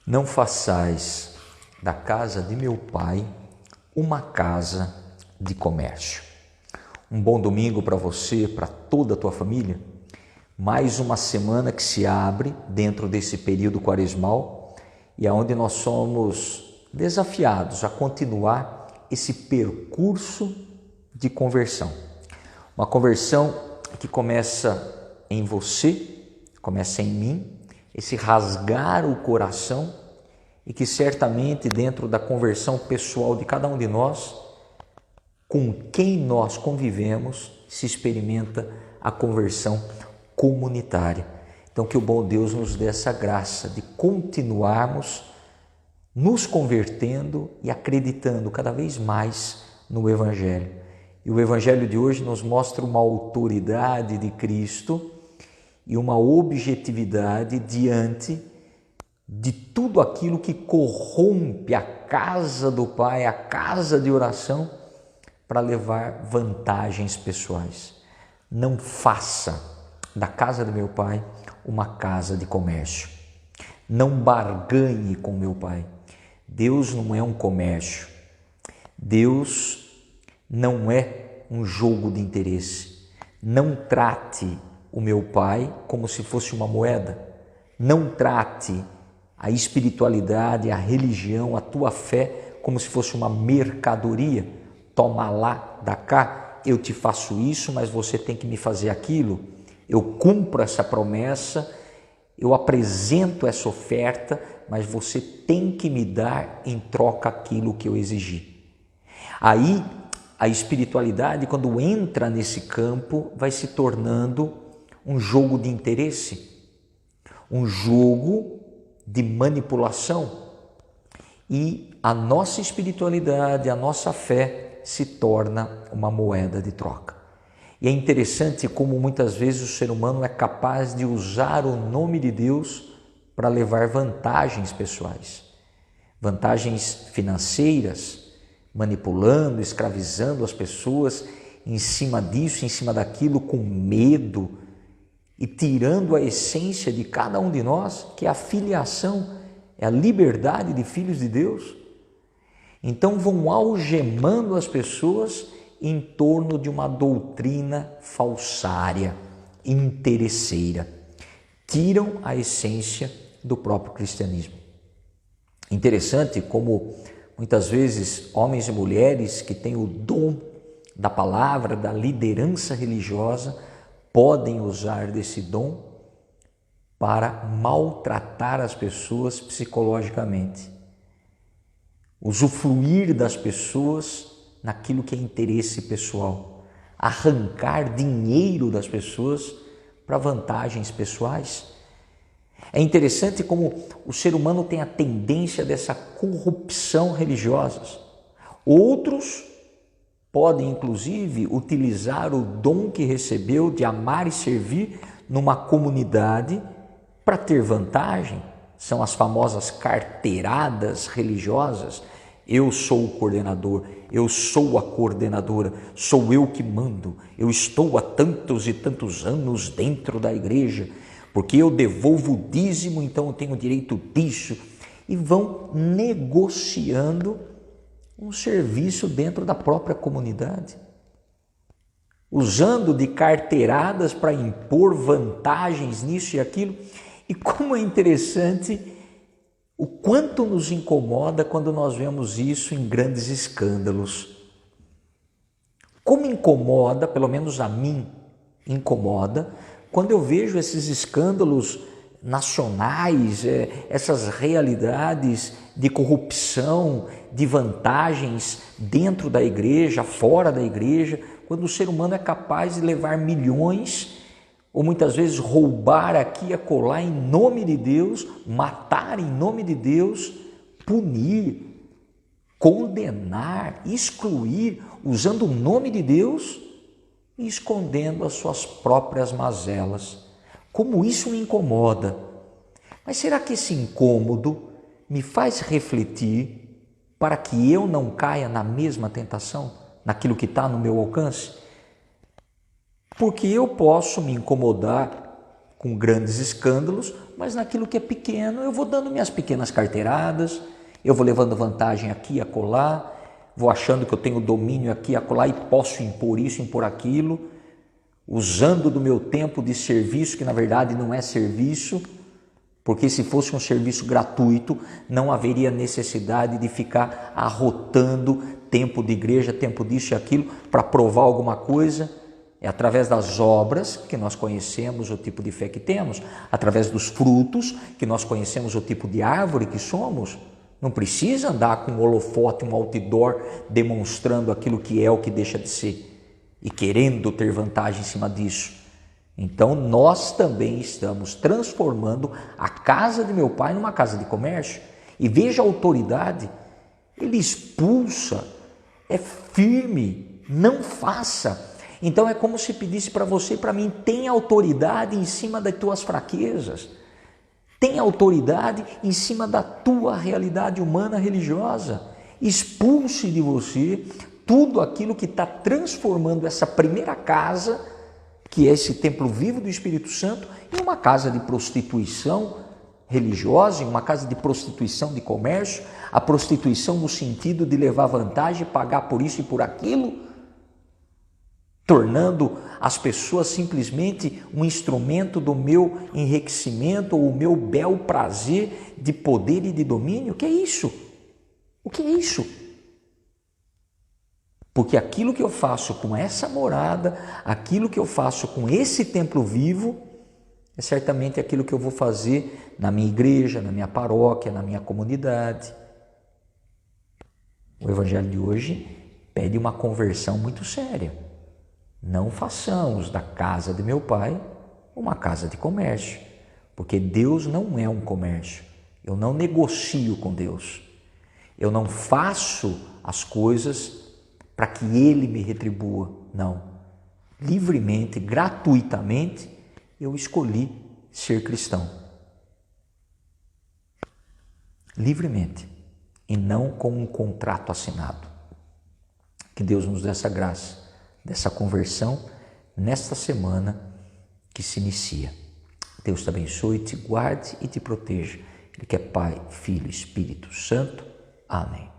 Não façais da casa de meu pai uma casa de comércio. Um bom domingo para você, para toda a tua família. Mais uma semana que se abre dentro desse período quaresmal e aonde nós somos desafiados a continuar esse percurso de conversão. Uma conversão que começa em você, começa em mim, esse rasgar o coração e que certamente dentro da conversão pessoal de cada um de nós, com quem nós convivemos, se experimenta a conversão comunitária. Então que o bom Deus nos dê essa graça de continuarmos nos convertendo e acreditando cada vez mais no Evangelho. E o Evangelho de hoje nos mostra uma autoridade de Cristo e uma objetividade diante de tudo aquilo que corrompe a casa do Pai, a casa de oração, para levar vantagens pessoais. Não faça da casa do meu Pai uma casa de comércio. Não barganhe com meu Pai. Deus não é um comércio. Deus não é um jogo de interesse. Não trate o meu Pai como se fosse uma moeda. Não trate a espiritualidade, a religião, a tua fé como se fosse uma mercadoria. Toma lá, dá cá, eu te faço isso, mas você tem que me fazer aquilo. Eu cumpro essa promessa, eu apresento essa oferta, mas você tem que me dar em troca aquilo que eu exigi. Aí, a espiritualidade, quando entra nesse campo, vai se tornando um jogo de interesse, um jogo de manipulação. E a nossa espiritualidade, a nossa fé se torna uma moeda de troca. E é interessante como muitas vezes o ser humano é capaz de usar o nome de Deus para levar vantagens pessoais, vantagens financeiras, manipulando, escravizando as pessoas em cima disso, em cima daquilo, com medo e tirando a essência de cada um de nós, que é a filiação, é a liberdade de filhos de Deus. Então vão algemando as pessoas em torno de uma doutrina falsária, interesseira. Tiram a essência do próprio cristianismo. Interessante como muitas vezes homens e mulheres que têm o dom da palavra, da liderança religiosa, podem usar desse dom para maltratar as pessoas psicologicamente. Usufruir das pessoas naquilo que é interesse pessoal. Arrancar dinheiro das pessoas para vantagens pessoais. É interessante como o ser humano tem a tendência dessa corrupção religiosa. Outros podem, inclusive, utilizar o dom que recebeu de amar e servir numa comunidade para ter vantagem. São as famosas carteiradas religiosas. Eu sou o coordenador, eu sou a coordenadora, sou eu que mando. Eu estou há tantos e tantos anos dentro da igreja, porque eu devolvo o dízimo, então eu tenho direito disso. E vão negociando um serviço dentro da própria comunidade, usando de carteiradas para impor vantagens nisso e aquilo. E como é interessante o quanto nos incomoda quando nós vemos isso em grandes escândalos. Como incomoda, pelo menos a mim incomoda, quando eu vejo esses escândalos nacionais, essas realidades de corrupção, de vantagens dentro da igreja, fora da igreja, quando o ser humano é capaz de levar milhões ou muitas vezes roubar aqui e acolá em nome de Deus, matar em nome de Deus, punir, condenar, excluir, usando o nome de Deus e escondendo as suas próprias mazelas. Como isso me incomoda. Mas será que esse incômodo me faz refletir para que eu não caia na mesma tentação, naquilo que está no meu alcance? Porque eu posso me incomodar com grandes escândalos, mas naquilo que é pequeno eu vou dando minhas pequenas carteiradas, eu vou levando vantagem aqui e acolá, vou achando que eu tenho domínio aqui e acolá e posso impor isso, impor aquilo, usando do meu tempo de serviço, que na verdade não é serviço, porque se fosse um serviço gratuito, não haveria necessidade de ficar arrotando tempo de igreja, tempo disso e aquilo, para provar alguma coisa. É através das obras que nós conhecemos o tipo de fé que temos, através dos frutos que nós conhecemos o tipo de árvore que somos. Não precisa andar com um holofote, um outdoor, demonstrando aquilo que é, o que deixa de ser, e querendo ter vantagem em cima disso. Então nós também estamos transformando a casa de meu pai numa casa de comércio. E veja a autoridade, ele expulsa, é firme, não faça. Então é como se pedisse para você e para mim, tem autoridade em cima das tuas fraquezas, tem autoridade em cima da tua realidade humana religiosa. Expulse de você tudo aquilo que está transformando essa primeira casa, que é esse templo vivo do Espírito Santo, em uma casa de prostituição religiosa, em uma casa de prostituição de comércio, a prostituição no sentido de levar vantagem, pagar por isso e por aquilo, tornando as pessoas simplesmente um instrumento do meu enriquecimento ou o meu bel prazer de poder e de domínio. O que é isso? O que é isso? Porque aquilo que eu faço com essa morada, aquilo que eu faço com esse templo vivo, é certamente aquilo que eu vou fazer na minha igreja, na minha paróquia, na minha comunidade. O evangelho de hoje pede uma conversão muito séria. Não façamos da casa de meu pai uma casa de comércio, porque Deus não é um comércio. Eu não negocio com Deus. Eu não faço as coisas para que Ele me retribua. Não. Livremente, gratuitamente, eu escolhi ser cristão. Livremente. E não com um contrato assinado. Que Deus nos dê essa graça, dessa conversão, nesta semana que se inicia. Deus te abençoe, te guarde e te proteja. Ele que é Pai, Filho e Espírito Santo. Amém.